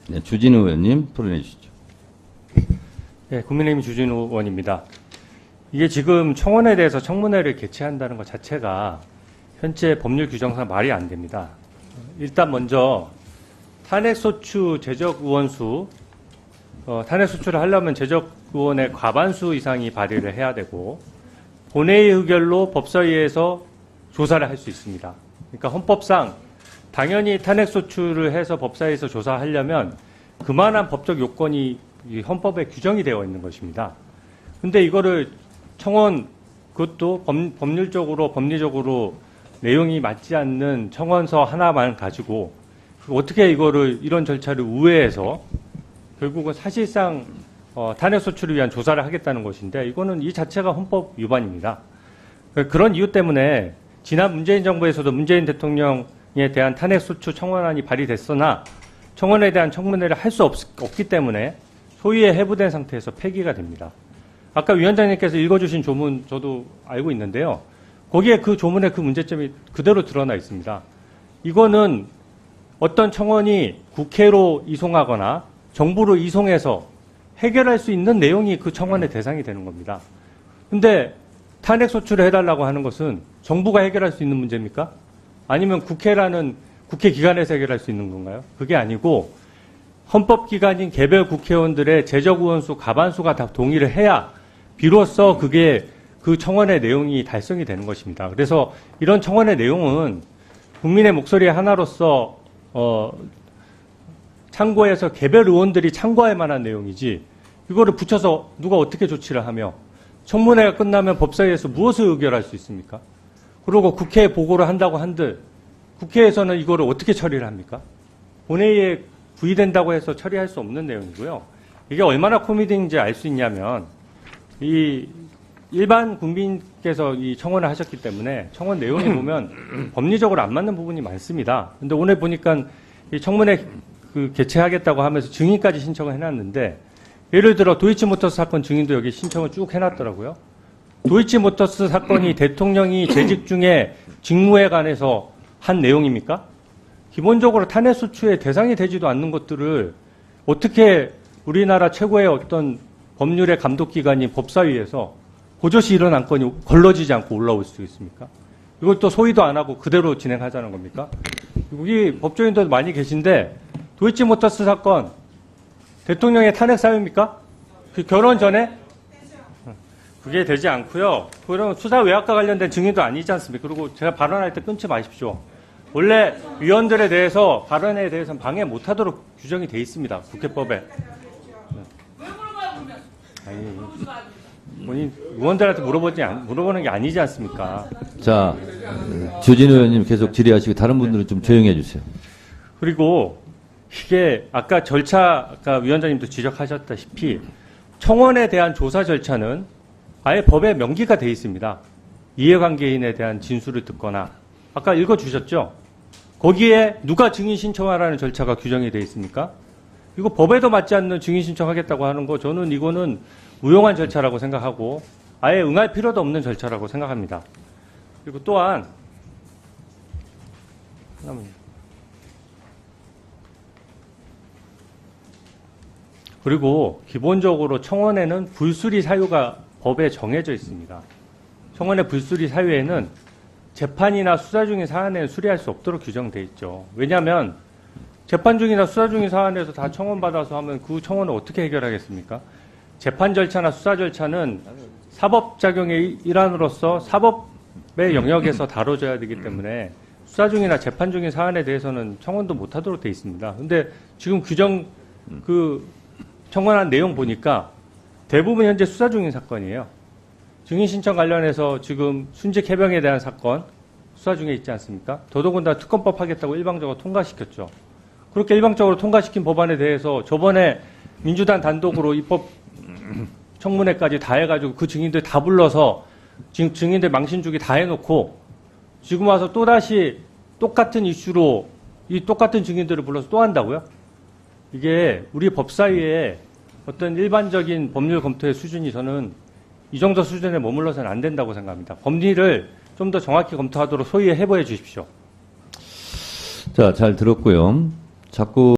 네, 주진우 의원님 토론해 주시죠. 네, 국민의힘 주진우 의원입니다. 이게 지금 청원에 대해서 청문회를 개최한다는 것 자체가 현재 법률 규정상 말이 안 됩니다. 일단 먼저 탄핵소추 제적의원수, 탄핵소추를 하려면 제적의원의 과반수 이상이 발의를 해야 되고 본회의 의결로 법사위에서 조사를 할 수 있습니다. 그러니까 헌법상 당연히 탄핵소추를 해서 법사위에서 조사하려면 그만한 법적 요건이 이 헌법에 규정이 되어 있는 것입니다. 근데 이거를 청원, 그것도 법률적으로, 법리적으로 내용이 맞지 않는 청원서 하나만 가지고 어떻게 이거를, 이런 절차를 우회해서 결국은 사실상 탄핵소추를 위한 조사를 하겠다는 것인데 이거는 이 자체가 헌법 위반입니다. 그런 이유 때문에 지난 문재인 정부에서도 문재인 대통령에 대한 탄핵소추 청원안이 발의됐으나 청원에 대한 청문회를 할 수 없기 때문에 소위에 해부된 상태에서 폐기가 됩니다. 아까 위원장님께서 읽어주신 조문 저도 알고 있는데요. 거기에 그 조문의 그 문제점이 그대로 드러나 있습니다. 이거는 어떤 청원이 국회로 이송하거나 정부로 이송해서 해결할 수 있는 내용이 그 청원의 대상이 되는 겁니다. 근데 탄핵소추를 해달라고 하는 것은 정부가 해결할 수 있는 문제입니까? 아니면 국회라는 국회 기관에서 해결할 수 있는 건가요? 그게 아니고 헌법기관인 개별 국회의원들의 제적의원수 과반수가 다 동의를 해야 비로소 그게 그 청원의 내용이 달성이 되는 것입니다. 그래서 이런 청원의 내용은 국민의 목소리 하나로서 참고해서 개별 의원들이 참고할 만한 내용이지 이거를 붙여서 누가 어떻게 조치를 하며 청문회가 끝나면 법사위에서 무엇을 의결할 수 있습니까? 그리고 국회에 보고를 한다고 한들 국회에서는 이거를 어떻게 처리를 합니까? 본회의에 부의된다고 해서 처리할 수 없는 내용이고요. 이게 얼마나 코미디인지 알 수 있냐면 이 일반 국민께서 이 청원을 하셨기 때문에 청원 내용을 보면 법리적으로 안 맞는 부분이 많습니다. 근데 오늘 보니까 이 청문회 개최하겠다고 하면서 증인까지 신청을 해놨는데 예를 들어 도이치모터스 사건 증인도 여기 신청을 쭉 해놨더라고요. 도이치모터스 사건이 대통령이 재직 중에 직무에 관해서 한 내용입니까? 기본적으로 탄핵소추의 대상이 되지도 않는 것들을 어떻게 우리나라 최고의 어떤 법률의 감독기관인 법사위에서 보조시 일어난 건이 걸러지지 않고 올라올 수 있습니까? 이걸 또 소위도 안 하고 그대로 진행하자는 겁니까? 여기 법조인도 많이 계신데 도이치모터스 사건 대통령의 탄핵 사유입니까? 그 결혼 전에? 그게 되지 않고요. 그런 수사 외압과 관련된 증인도 아니지 않습니까? 그리고 제가 발언할 때 끊지 마십시오. 원래 위원들에 대해서 발언에 대해서는 방해 못하도록 규정이 돼 있습니다. 국회법에. 왜 물어봐요, 그러면? 아니, 본인 의원들한테 물어보는 게 아니지 않습니까? 자, 주진우 의원님 계속 질의하시고 다른 분들은 좀 조용히 해주세요. 그리고 이게 아까 절차, 아까 위원장님도 지적하셨다시피 청원에 대한 조사 절차는 아예 법에 명기가 돼 있습니다. 이해관계인에 대한 진술을 듣거나 아까 읽어주셨죠? 거기에 누가 증인 신청하라는 절차가 규정이 돼 있습니까? 이거 법에도 맞지 않는 증인 신청하겠다고 하는 거 저는 이거는 무용한 절차라고 생각하고 아예 응할 필요도 없는 절차라고 생각합니다. 그리고 또한 그리고 기본적으로 청원에는 불수리 사유가 법에 정해져 있습니다. 청원의 불수리 사유에는 재판이나 수사 중인 사안에는 수리할 수 없도록 규정되어 있죠. 왜냐하면 재판 중이나 수사 중인 사안에서 다 청원받아서 하면 그 청원을 어떻게 해결하겠습니까? 재판 절차나 수사 절차는 사법작용의 일환으로서 사법의 영역에서 다뤄져야 되기 때문에 수사 중이나 재판 중인 사안에 대해서는 청원도 못하도록 되어 있습니다. 근데 지금 규정 청원한 내용 보니까 대부분 현재 수사 중인 사건이에요. 증인 신청 관련해서 지금 순직 해병에 대한 사건 수사 중에 있지 않습니까? 더더군다나 특검법 하겠다고 일방적으로 통과시켰죠. 그렇게 일방적으로 통과시킨 법안에 대해서 저번에 민주당 단독으로 입법 청문회까지 다 해가지고 그 증인들 다 불러서 지금 증인들 망신주기 다 해놓고 지금 와서 또다시 똑같은 이슈로 이 똑같은 증인들을 불러서 또 한다고요? 이게 우리 법사위에 어떤 일반적인 법률 검토의 수준이 저는 이 정도 수준에 머물러서는 안 된다고 생각합니다. 법리를 좀 더 정확히 검토하도록 소위에 해부해 주십시오. 자, 잘 들었고요. 자꾸